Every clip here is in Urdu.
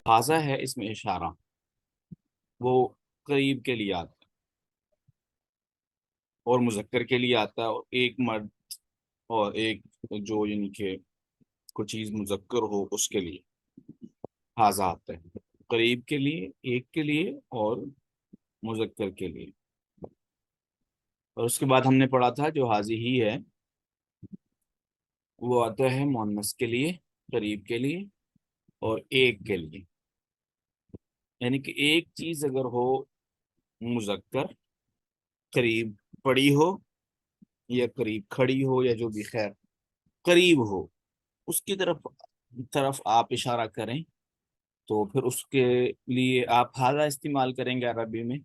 حاضہ ہے اس میں اشارہ، وہ قریب کے لیے آتا ہے اور مذکر کے لیے آتا ہے، اور ایک مرد اور ایک جو یعنی کہ کوئی چیز مذکر ہو اس کے لیے حاضہ آتا ہے، قریب کے لیے، ایک کے لیے اور مذکر کے لیے۔ اور اس کے بعد ہم نے پڑھا تھا جو حاضی ہی ہے وہ آتا ہے مؤنث کے لیے، قریب کے لیے اور ایک کے لیے، یعنی کہ ایک چیز اگر ہو مذکر، قریب پڑی ہو یا قریب کھڑی ہو یا جو بھی، خیر قریب ہو، اس کی طرف آپ اشارہ کریں تو پھر اس کے لیے آپ حاضہ استعمال کریں گے عربی میں۔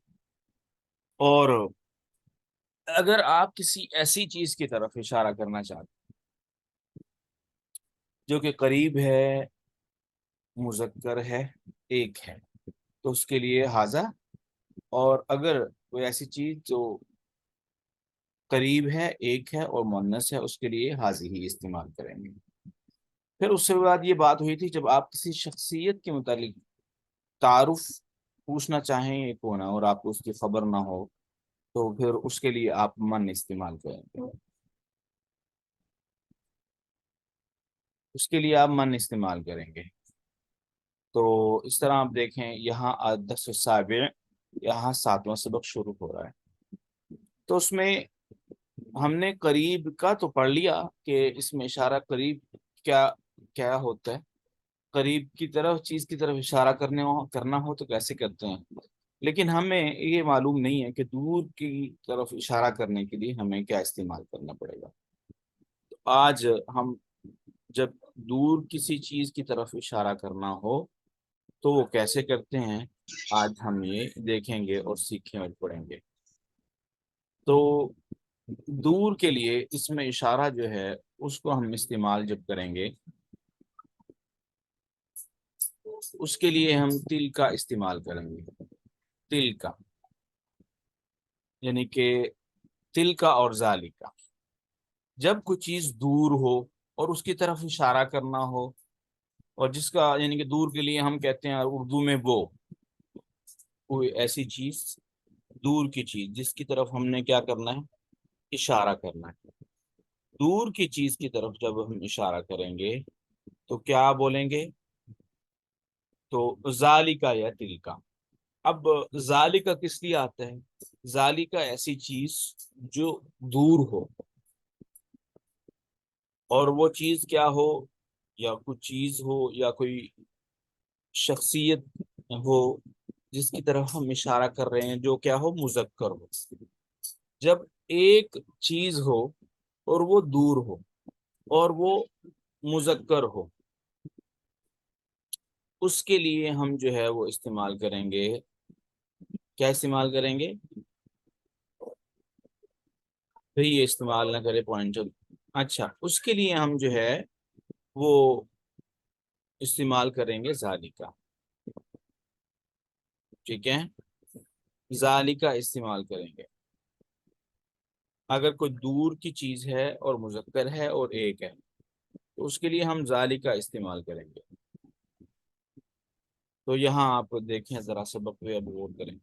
اور اگر آپ کسی ایسی چیز کی طرف اشارہ کرنا چاہتے جو کہ قریب ہے، مذکر ہے، ایک ہے، تو اس کے لیے حاضہ۔ اور اگر کوئی ایسی چیز جو قریب ہے، ایک ہے اور مؤنث ہے، اس کے لیے حاضی ہی استعمال کریں گے۔ پھر اس سے بعد یہ بات ہوئی تھی جب آپ کسی شخصیت کے متعلق تعارف پوچھنا چاہیں یہ کون ہے اور آپ کو اس کی خبر نہ ہو تو پھر اس کے لیے آپ من استعمال کریں گے، اس کے لیے آپ من استعمال کریں گے۔ تو اس طرح آپ دیکھیں یہاں درس السابع، یہاں 7واں سبق شروع ہو رہا ہے، تو اس میں ہم نے قریب کا تو پڑھ لیا کہ اس میں اشارہ قریب کیا کیا ہوتا ہے، قریب کی طرف چیز کی طرف اشارہ کرنا ہو تو کیسے کرتے ہیں، لیکن ہمیں یہ معلوم نہیں ہے کہ دور کی طرف اشارہ کرنے کے لیے ہمیں کیا استعمال کرنا پڑے گا۔ تو آج ہم جب دور کسی چیز کی طرف اشارہ کرنا ہو تو وہ کیسے کرتے ہیں، آج ہم یہ دیکھیں گے اور سیکھیں اور پڑھیں گے۔ تو دور کے لیے اس میں اشارہ جو ہے اس کو ہم استعمال جب کریں گے، اس کے لیے ہم تل کا استعمال کریں گے، تل کا، یعنی کہ تل کا اور ذالی کا۔ جب کوئی چیز دور ہو اور اس کی طرف اشارہ کرنا ہو، اور جس کا یعنی کہ دور کے لیے ہم کہتے ہیں اردو میں وہ، کوئی ایسی چیز دور کی چیز جس کی طرف ہم نے کیا کرنا ہے، اشارہ کرنا ہے۔ دور کی چیز کی طرف جب ہم اشارہ کریں گے تو کیا بولیں گے، تو ذالکا یا تلکا۔ اب ذالکا کس لیے آتا ہے، ذالکا ایسی چیز جو دور ہو، اور وہ چیز کیا ہو، یا کوئی چیز ہو یا کوئی شخصیت ہو جس کی طرف ہم اشارہ کر رہے ہیں جو کیا ہو، مذکر ہو۔ جب ایک چیز ہو اور وہ دور ہو اور وہ مذکر ہو، اس کے لیے ہم جو ہے وہ استعمال کریں گے، کیا استعمال کریں گے بھئی، یہ استعمال نہ کرے پوائنٹر۔ اچھا، اس کے لیے ہم جو ہے وہ استعمال کریں گے ذالکا، ٹھیک ہے، ذالکا استعمال کریں گے اگر کوئی دور کی چیز ہے اور مذکر ہے اور ایک ہے تو اس کے لیے ہم ذالکا استعمال کریں گے۔ تو یہاں آپ دیکھیں ذرا سبق پہ اب غور کریں۔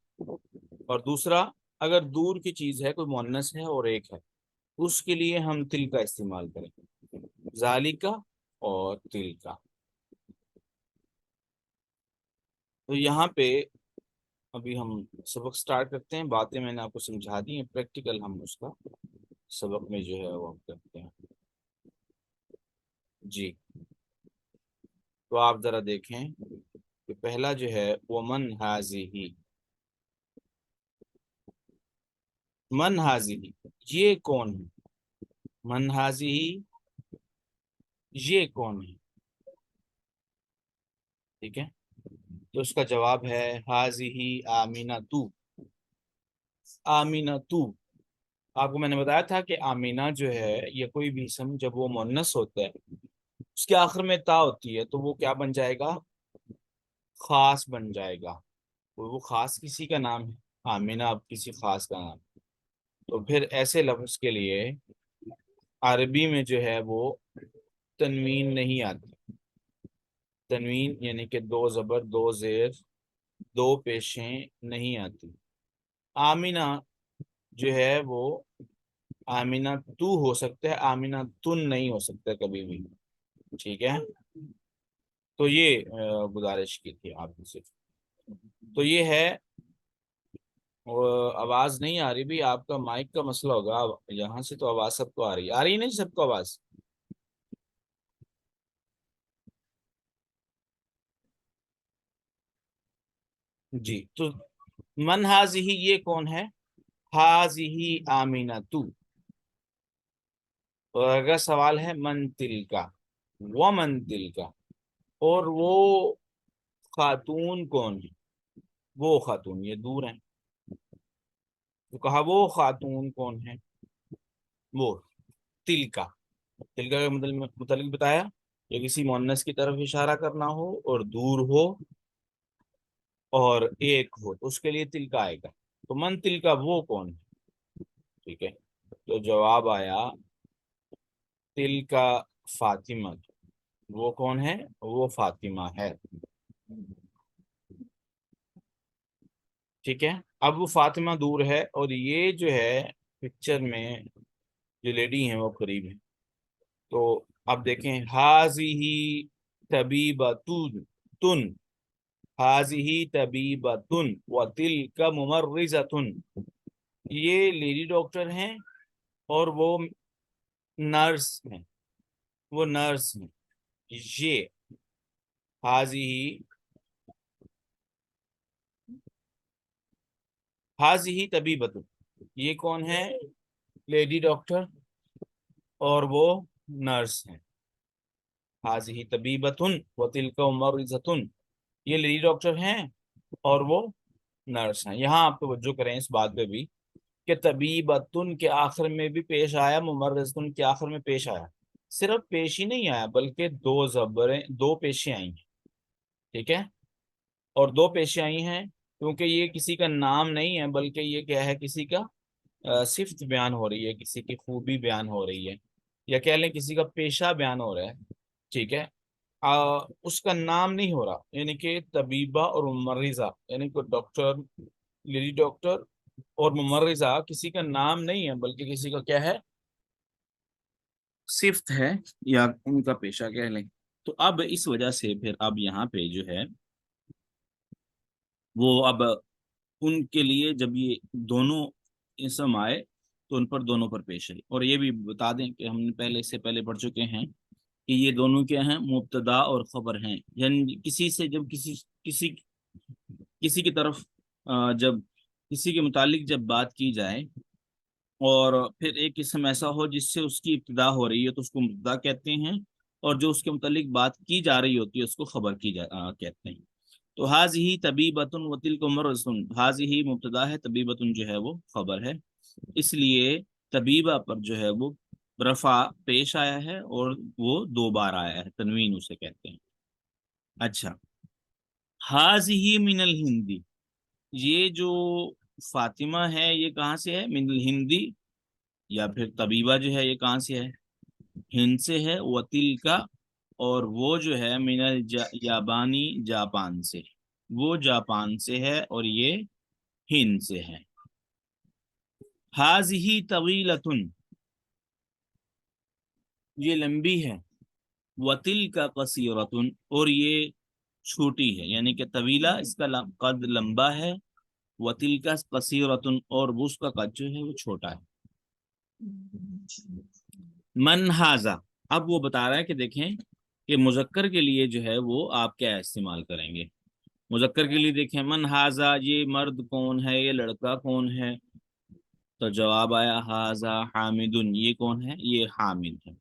اور دوسرا، اگر دور کی چیز ہے، کوئی مؤنث ہے اور ایک ہے، اس کے لیے ہم تل کا استعمال کریں گے، ذالکا اور تل کا۔ تو یہاں پہ ابھی ہم سبق سٹارٹ کرتے ہیں، باتیں میں نے آپ کو سمجھا دی ہیں، پریکٹیکل ہم اس کا سبق میں جو ہے وہ ہم کرتے ہیں۔ جی، تو آپ ذرا دیکھیں کہ پہلا جو ہے وہ من حاضی، من حاضی یہ کون ہے، من حاضی یہ کون ہے، ٹھیک ہے، تو اس کا جواب ہے حاضی آمینہ تو، آمینہ تو۔ آپ کو میں نے بتایا تھا کہ آمینہ جو ہے یہ کوئی بھی اسم جب وہ مؤنث ہوتا ہے اس کے آخر میں تا ہوتی ہے تو وہ کیا بن جائے گا، خاص بن جائے گا، وہ خاص کسی کا نام ہے، آمینہ اب کسی خاص کا نام، تو پھر ایسے لفظ کے لیے عربی میں جو ہے وہ تنوین نہیں آتی. تنوین یعنی کہ دو زبر دو زیر دو پیشیں نہیں آتی. آمینہ جو ہے وہ آمینہ تو ہو سکتا ہے، آمینہ تن نہیں ہو سکتا کبھی بھی. ٹھیک ہے، تو یہ گزارش کی تھی آپ سے. تو یہ ہے. اور آواز نہیں آ رہی بھی، آپ کا مائک کا مسئلہ ہوگا. یہاں سے تو آواز سب کو آ رہی ہے نہیں سب کو آواز؟ جی. تو من ہاذہ یہ کون ہے؟ ہاذہ آمینہ تو. اور اگر سوال ہے من تل کا، وہ من تل کا، اور وہ خاتون کون ہے؟ وہ خاتون یہ دور ہیں، تو کہا وہ خاتون کون ہے؟ وہ تل کا. تل کا متعلق بتایا کہ کسی مؤنث کی طرف اشارہ کرنا ہو اور دور ہو اور ایک ہو تو اس کے لیے تل کا آئے گا. تو من تل کا وہ کون ہے؟ ٹھیک ہے، تو جواب آیا تل کا فاطمہ. وہ کون ہے؟ وہ فاطمہ ہے. ٹھیک ہے. اب وہ فاطمہ دور ہے اور یہ جو ہے پکچر میں جو لیڈی ہیں وہ قریب ہے. تو اب دیکھیں ہاذہ طبیبۃ تن، ہاذہ طبیبۃ وتلک ممرضۃ. یہ لیڈی ڈاکٹر ہیں اور وہ نرس ہیں. وہ نرس ہیں. یہ ہاذہ ہاذہ طبیبۃ، یہ کون ہے؟ لیڈی ڈاکٹر اور وہ نرس ہیں. ہاذہ طبیبۃ وتلک ممرضۃ، یہ لیڈی ڈاکٹر ہیں اور وہ نرس ہیں. یہاں آپ توجہ کریں اس بات پہ بھی کہ طبیبۃن کے آخر میں بھی پیش آیا، ممرضۃ کے آخر میں پیش آیا. صرف پیش ہی نہیں آیا بلکہ دو زبریں دو پیشیں آئی ہیں. ٹھیک ہے، اور دو پیشیں آئی ہیں کیونکہ یہ کسی کا نام نہیں ہے بلکہ یہ کیا ہے، کسی کا صفت بیان ہو رہی ہے، کسی کی خوبی بیان ہو رہی ہے، یا کہہ لیں کسی کا پیشہ بیان ہو رہا ہے. ٹھیک ہے، اس کا نام نہیں ہو رہا. یعنی کہ طبیبہ اور ممرضہ یعنی کہ ڈاکٹر، لیڈی ڈاکٹر اور ممرضہ کسی کا نام نہیں ہے بلکہ کسی کا کیا ہے، صفت ہے یا ان کا پیشہ کہہ لیں. تو اب اس وجہ سے پھر اب یہاں پہ جو ہے وہ اب ان کے لیے جب یہ دونوں اسم آئے تو ان پر دونوں پر پیش ہے. اور یہ بھی بتا دیں کہ ہم نے پہلے سے پہلے پڑھ چکے ہیں کہ یہ دونوں کیا ہیں، مبتدا اور خبر ہیں. یعنی کسی سے جب کسی کسی کی طرف جب کسی کے متعلق جب بات کی جائے اور پھر ایک قسم ایسا ہو جس سے اس کی ابتدا ہو رہی ہے تو اس کو مبتدا کہتے ہیں، اور جو اس کے متعلق بات کی جا رہی ہوتی ہے اس کو خبر کہتے ہیں. تو حاذہ طبیبۃ وتلک ممرضۃ، حاذہ مبتدا ہے، طبیبۃ جو ہے وہ خبر ہے. اس لیے طبیبہ پر جو ہے وہ رفع پیش آیا ہے اور وہ دو بار آیا ہے، تنوین اسے کہتے ہیں. اچھا، حاذہ من الہندی، یہ جو فاطمہ ہے یہ کہاں سے ہے؟ من الہندی. یا پھر طبیبہ جو ہے یہ کہاں سے ہے؟ ہند سے ہے. وتل کا، اور وہ جو ہے من الجابانی، جاپان سے. وہ جاپان سے ہے اور یہ ہند سے ہے. ہاذہ طویلۃ، یہ لمبی ہے. وتل کا قصیرۃ، اور یہ چھوٹی ہے. یعنی کہ طویلہ اس کا قد لمبا ہے، وتل کا قصیرۃ اور اس کا قد جو ہے وہ چھوٹا ہے. من ہاذا، اب وہ بتا رہا ہے کہ دیکھیں کہ مذکر کے لیے جو ہے وہ آپ کیا استعمال کریں گے. مذکر کے لیے دیکھیں من ہاذا، یہ مرد کون ہے، یہ لڑکا کون ہے؟ تو جواب آیا ہاذا حامد، یہ کون ہے؟ یہ حامد ہے.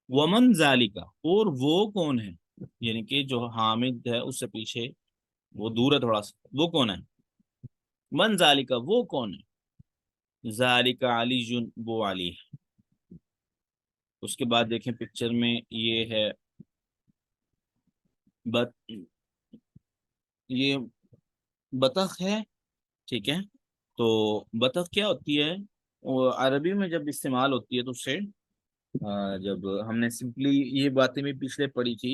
ومن ذالکا، اور وہ کون ہے؟ یعنی کہ جو حامد ہے اس سے پیچھے وہ دور ہے تھوڑا سا، وہ کون ہے؟ من ذالکا، وہ کون ہے؟ ذالکا علی، وہ علی ہے. اس کے بعد دیکھیں پکچر میں یہ ہے یہ بطخ ہے. ٹھیک ہے، تو بطخ کیا ہوتی ہے؟ وہ عربی میں جب استعمال ہوتی ہے تو اسے جب ہم نے سمپلی یہ باتیں بھی پچھلے پڑھی تھی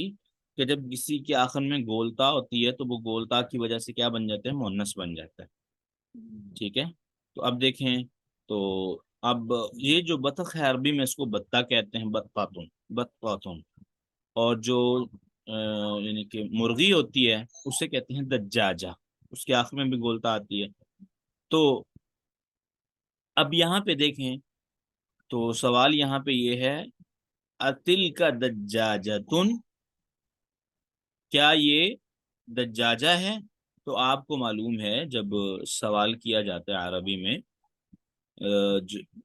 کہ جب کسی کے آخر میں گولتا ہوتی ہے تو وہ گولتا کی وجہ سے کیا بن جاتے ہیں؟ مؤنث بن جاتا ہے. ٹھیک ہے. تو اب دیکھیں. تو اب یہ جو بطخ ہے عربی میں اس کو بطہ کہتے ہیں، بطاتن، بطاتن. اور جو یعنی کہ مرغی ہوتی ہے اسے کہتے ہیں دجاجہ، اس کے آخر میں بھی گولتا آتی ہے. تو اب یہاں پہ دیکھیں تو سوال یہاں پہ یہ ہے، اتل کا دجاجتن، کیا یہ دجاجہ ہے؟ تو آپ کو معلوم ہے جب سوال کیا جاتا ہے عربی میں،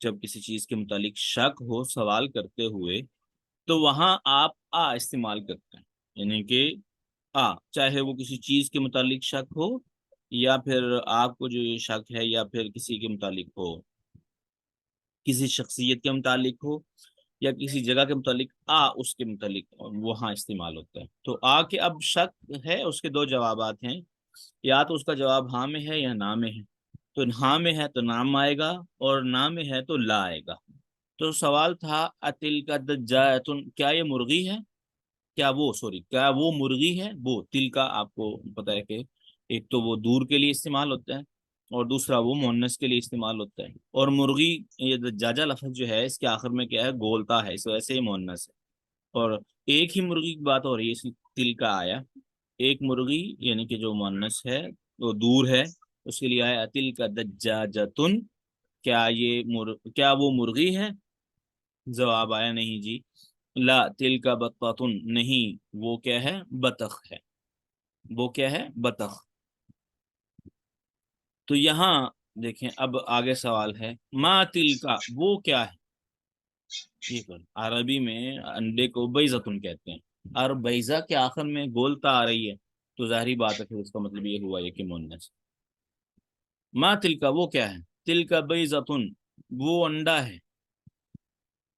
جب کسی چیز کے متعلق شک ہو سوال کرتے ہوئے، تو وہاں آپ استعمال کرتے ہیں. یعنی کہ چاہے وہ کسی چیز کے متعلق شک ہو، یا پھر آپ کو جو یہ شک ہے یا پھر کسی کے متعلق ہو، کسی شخصیت کے متعلق ہو یا کسی جگہ کے متعلق، اس کے متعلق وہاں استعمال ہوتا ہے. تو کے اب شک ہے، اس کے دو جوابات ہیں، یا تو اس کا جواب ہاں میں ہے یا نہ میں ہے. تو ہاں میں ہے تو نام آئے گا، اور نہ میں ہے تو لا آئے گا. تو سوال تھا اتل کا دجاجتن، کیا یہ مرغی ہے؟ کیا وہ مرغی ہے؟ وہ تل کا آپ کو پتا ہے کہ ایک تو وہ دور کے لیے استعمال ہوتا ہے، اور دوسرا وہ مؤنث کے لیے استعمال ہوتا ہے. اور مرغی، یہ دجاجہ لفظ جو ہے اس کے آخر میں کیا ہے؟ گولتا ہے، اس وجہ سے یہ مؤنث ہے. اور ایک ہی مرغی کی بات ہو رہی ہے، اس میں تل کا آیا. ایک مرغی یعنی کہ جو مؤنث ہے وہ دور ہے، اس کے لیے آیا تل کا دجاجتن، کیا وہ مرغی ہے؟ جواب آیا نہیں جی. لا تل کا بطاتن، نہیں وہ کیا ہے؟ بطخ ہے. وہ کیا ہے؟ بطخ. تو یہاں دیکھیں اب آگے سوال ہے، ما تل کا، وہ کیا ہے؟ ٹھیک ہے. عربی میں انڈے کو بیضتن کہتے ہیں، اور بیضہ کے آخر میں گولتا آ رہی ہے، تو ظاہری بات ہے کہ اس کا مطلب یہ ہوا یہ کہ مؤنث. ما تل کا، وہ کیا ہے؟ تل کا بیضتن، وہ انڈا ہے.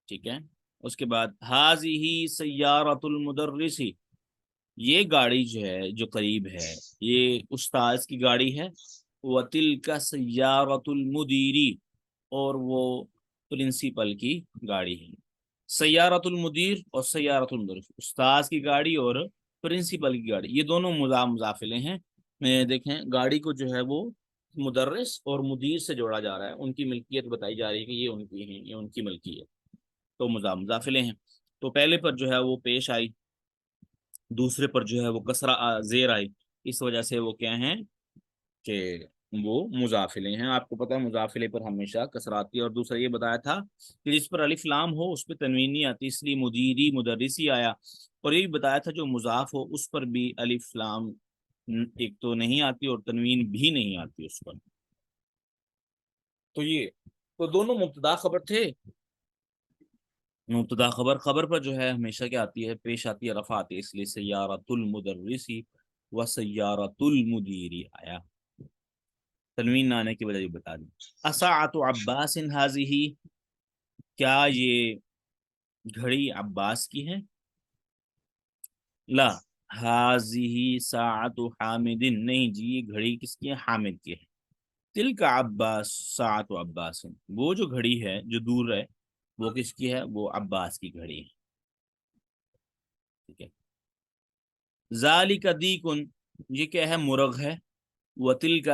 ٹھیک ہے. اس کے بعد ہاذہ سیارۃ المدرسی، یہ گاڑی جو ہے جو قریب ہے یہ استاذ کی گاڑی ہے. وَتِلْكَ سَيَّارَةُ الْمُدِيرِ، اور وہ پرنسپل کی گاڑی ہے. سیارت المدیر اور سیارت المدرس، استاذ کی گاڑی اور پرنسپل کی گاڑی، یہ دونوں مضافلے ہیں. دیکھیں گاڑی کو جو ہے وہ مدرس اور مدیر سے جوڑا جا رہا ہے، ان کی ملکیت بتائی جا رہی ہے کہ یہ ان کی ہیں، یہ ان کی ملکیت. تو مضافلے ہیں. تو پہلے پر جو ہے وہ پیش آئی، دوسرے پر جو ہے وہ کسرہ زیر آئی، اس وجہ سے وہ کیا ہیں کہ وہ مضافلے ہیں. آپ کو پتا ہے مضافلے پر ہمیشہ کسر آتی ہے. اور دوسرا یہ بتایا تھا کہ جس پر الف لام ہو اس پہ تنوین نہیں آتی، اس لیے مدیری مدرسی آیا. اور یہ بھی بتایا تھا جو مضاف ہو اس پر بھی الف لام ایک تو نہیں آتی اور تنوین بھی نہیں آتی اس پر. تو یہ تو دونوں مبتدا خبر تھے. مبتدا خبر پر جو ہے ہمیشہ کیا آتی ہے؟ پیش آتی ہے، رفع آتی ہے، اس لیے سیارۃ المدرسی و سیارۃ المدیری آیا. تنوین نہ آنے کی وجہ یہ بتا دیں. اساعۃ عباس ہذہ، کیا یہ گھڑی عباس کی ہے؟ لا ہذہ ساعۃ حامد، نہیں جی یہ گھڑی کس کی ہے؟ حامد کی ہے. تلک عباس ساعۃ عباس، وہ جو گھڑی ہے جو دور ہے وہ کس کی ہے؟ وہ عباس کی گھڑی ہے. ٹھیک ہے. ذالک دیکن، یہ کیا ہے؟ مرغ ہے. وتلک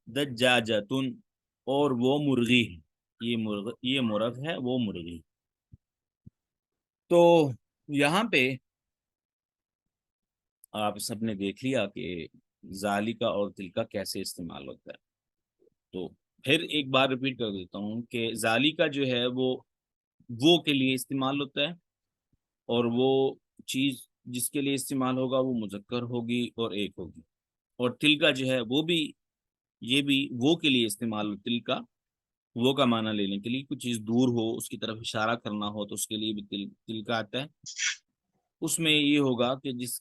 دجاجتن، اور وہ مرغی ہے. یہ مرغ ہے، وہ مرغی. تو یہاں پہ آپ سب نے دیکھ لیا کہ ذالکا اور تلکا کیسے استعمال ہوتا ہے. تو پھر ایک بار ریپیٹ کر دیتا ہوں کہ ذالکا جو ہے وہ کے لیے استعمال ہوتا ہے، اور وہ چیز جس کے لیے استعمال ہوگا وہ مذکر ہوگی اور ایک ہوگی. اور تلکا جو ہے وہ بھی، یہ بھی وہ کے لیے استعمال ہو. تلکا وہ کا معنی لینے کے لیے، کچھ چیز دور ہو اس کی طرف اشارہ کرنا ہو تو اس کے لیے بھی تلکا آتا ہے. اس میں یہ ہوگا کہ جس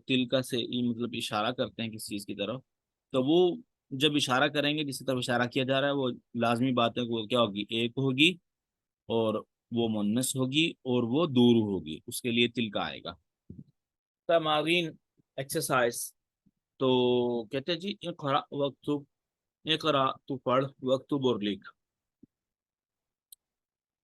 تلکا سے مطلب اشارہ کرتے ہیں کسی چیز کی طرف، تو وہ جب اشارہ کریں گے جس کی طرف اشارہ کیا جا رہا ہے وہ لازمی بات ہے کہ وہ کیا ہوگی؟ ایک ہوگی، اور وہ مؤنث ہوگی، اور وہ دور ہوگی، اس کے لیے تلکا آئے گا. تمارین، ایکسرسائز. تو کہتے ہیں جی اقرا وقتب، اقرا تو پڑھ، وقتب اور لکھ.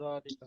ذلك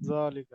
ذلك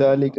ذلك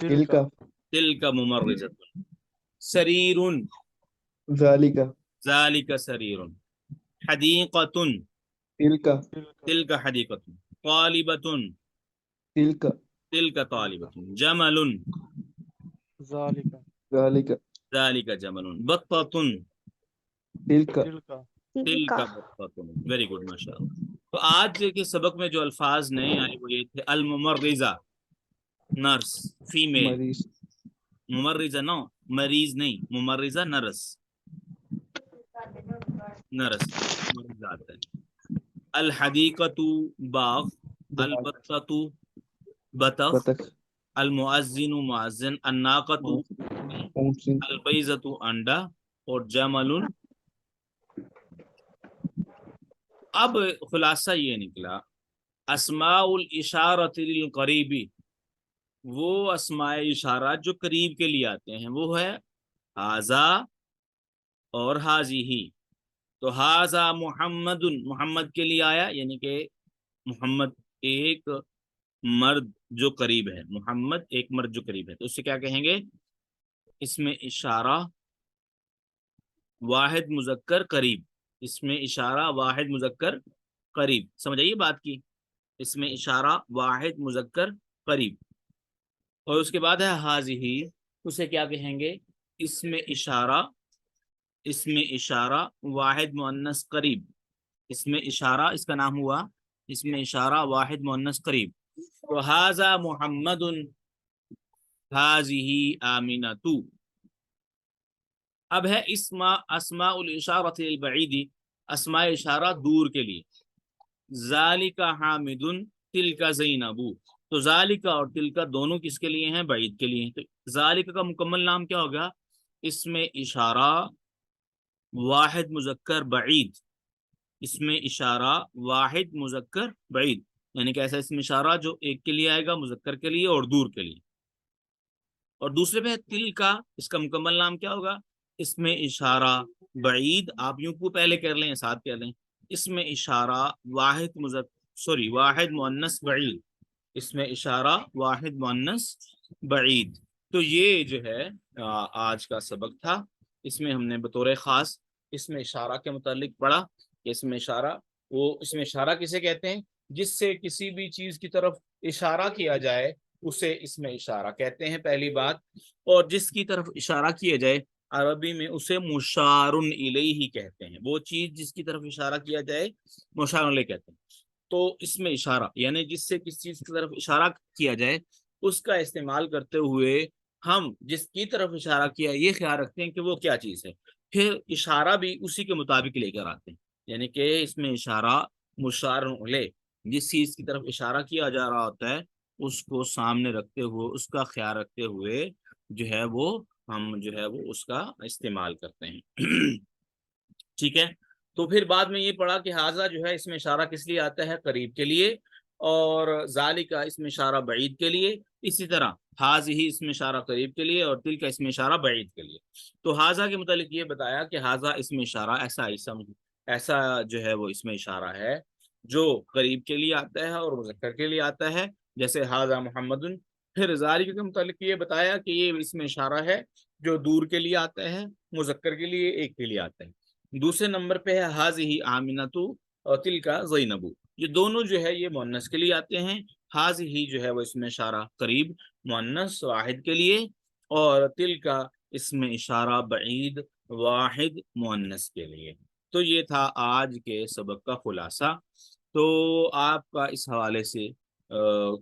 تلك تلک ممرزۃ سریر ذالک ذالک سریر حدیقۃ تلک تلک حدیقۃ طالبۃ تلک تلک طالبۃ جمل ذالک ذالک ذالک جمل بطۃ تلک تلک بطۃ. ویری گڈ ماشاء اللہ. تو آج کے سبق میں جو الفاظ نئے آئے وہ یہ تھے الممرزہ نرس فیمیل. مریض ممرزہ نو مریض نہیں, ممرزہ نرس نرس مرضات ہے. الحدیقۃ باغ, البطۃ بطخ, بطخ المؤذن مؤذن, الناقۃ اونٹ البیضۃ انڈا, اور جمل. اب خلاصہ یہ نکلا اسماء الاشارۃ للقریبی, وہ اسماء اشارات جو قریب کے لیے آتے ہیں وہ ہے ہاذا اور ہازیہی. تو ہاذا محمد, محمد کے لیے آیا یعنی کہ محمد ایک مرد جو قریب ہے, محمد ایک مرد جو قریب ہے, تو اس سے کیا کہیں گے, اس میں اشارہ واحد مذکر قریب, اس میں اشارہ واحد مذکر قریب. سمجھ آئیے بات کی, اس میں اشارہ واحد مذکر قریب. اور اس کے بعد ہے حاضی, اسے کیا کہیں گے, اس میں اشارہ واحد مؤنث قریب. اس میں اشارہ, اس کا نام ہوا اس میں اشارہ واحد مؤنث قریب. تو حاذا محمد حاذہ آمنۃ. اب ہے اسماء الاشارۃ للبعید, اسماء اشارہ دور کے لیے. ذالک حامد تلک زینب. تو ذالک اور تلک دونوں کس کے لیے ہیں, بعید کے لیے ہیں. تو ذالک کا مکمل نام کیا ہوگا, اس میں اشارہ واحد مذکر بعید. اس میں اشارہ واحد مذکر بعید, یعنی کہ ایسا اس میں اشارہ جو ایک کے لیے آئے گا مذکر کے لیے اور دور کے لیے. اور دوسرے پہ تلک, اس کا مکمل نام کیا ہوگا, اس میں اشارہ بعید, آپ یوں کو پہلے کر لیں ساتھ کر لیں, اس میں اشارہ واحد مؤنث بعید, اس میں اشارہ واحد مؤنث بعید. تو یہ جو ہے آج کا سبق تھا. اس میں ہم نے بطور خاص اس میں اشارہ کے متعلق پڑھا کہ اس میں اشارہ کسے کہتے ہیں, جس سے کسی بھی چیز کی طرف اشارہ کیا جائے اسے اس میں اشارہ کہتے ہیں, پہلی بات. اور جس کی طرف اشارہ کیا جائے عربی میں اسے مشار الیہ کہتے ہیں. وہ چیز جس کی طرف اشارہ کیا جائے مشار الیہ کہتے ہیں. تو اس میں اشارہ یعنی جس سے کس چیز کی طرف اشارہ کیا جائے اس کا استعمال کرتے ہوئے ہم جس کی طرف اشارہ کیا یہ خیال رکھتے ہیں کہ وہ کیا چیز ہے, پھر اشارہ بھی اسی کے مطابق لے کر آتے ہیں. یعنی کہ اس میں اشارہ مشار الیہ, جس چیز کی طرف اشارہ کیا جا رہا ہوتا ہے اس کو سامنے رکھتے ہوئے, اس کا خیال رکھتے ہوئے جو ہے وہ ہم جو ہے وہ اس کا استعمال کرتے ہیں. ٹھیک ہے. تو پھر بعد میں یہ پڑھا کہ حاذا جو ہے اس میں اشارہ کس لیے آتا ہے, قریب کے لیے, اور ذالک اس میں اشارہ بعید کے لیے. اسی طرح حاذہ اس میں اشارہ قریب کے لیے, اور تلک اس میں اشارہ بعید کے لیے. تو حاذا کے متعلق یہ بتایا کہ حاذا اس میں اشارہ ایسا جو ہے وہ اس میں اشارہ ہے جو قریب کے لیے آتا ہے اور مذکر کے لیے آتا ہے, جیسے حاذا محمد. پھر ذالک کے متعلق یہ بتایا کہ یہ اس میں اشارہ ہے جو دور کے لیے آتا ہے, مذکر کے لیے, ایک کے لیے آتا ہے. دوسرے نمبر پہ ہے حاذہ آمنۃ اور تلک زینب. یہ دونوں جو ہے یہ مؤنث کے لیے آتے ہیں. حاذہ جو ہے وہ اس میں اشارہ قریب مؤنث واحد کے لیے, اور تلک اس میں اشارہ بعید واحد مؤنث کے لیے. تو یہ تھا آج کے سبق کا خلاصہ. تو آپ کا اس حوالے سے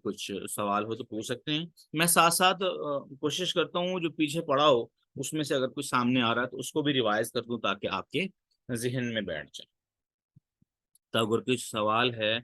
کچھ سوال ہو تو پوچھ سکتے ہیں. میں ساتھ ساتھ کوشش کرتا ہوں جو پیچھے پڑھا ہو اس میں سے اگر کچھ سامنے آ رہا ہے تو اس کو بھی ریوائز کر دوں تاکہ آپ کے ذہن میں بیٹھ جائے. تو اگر کچھ سوال ہے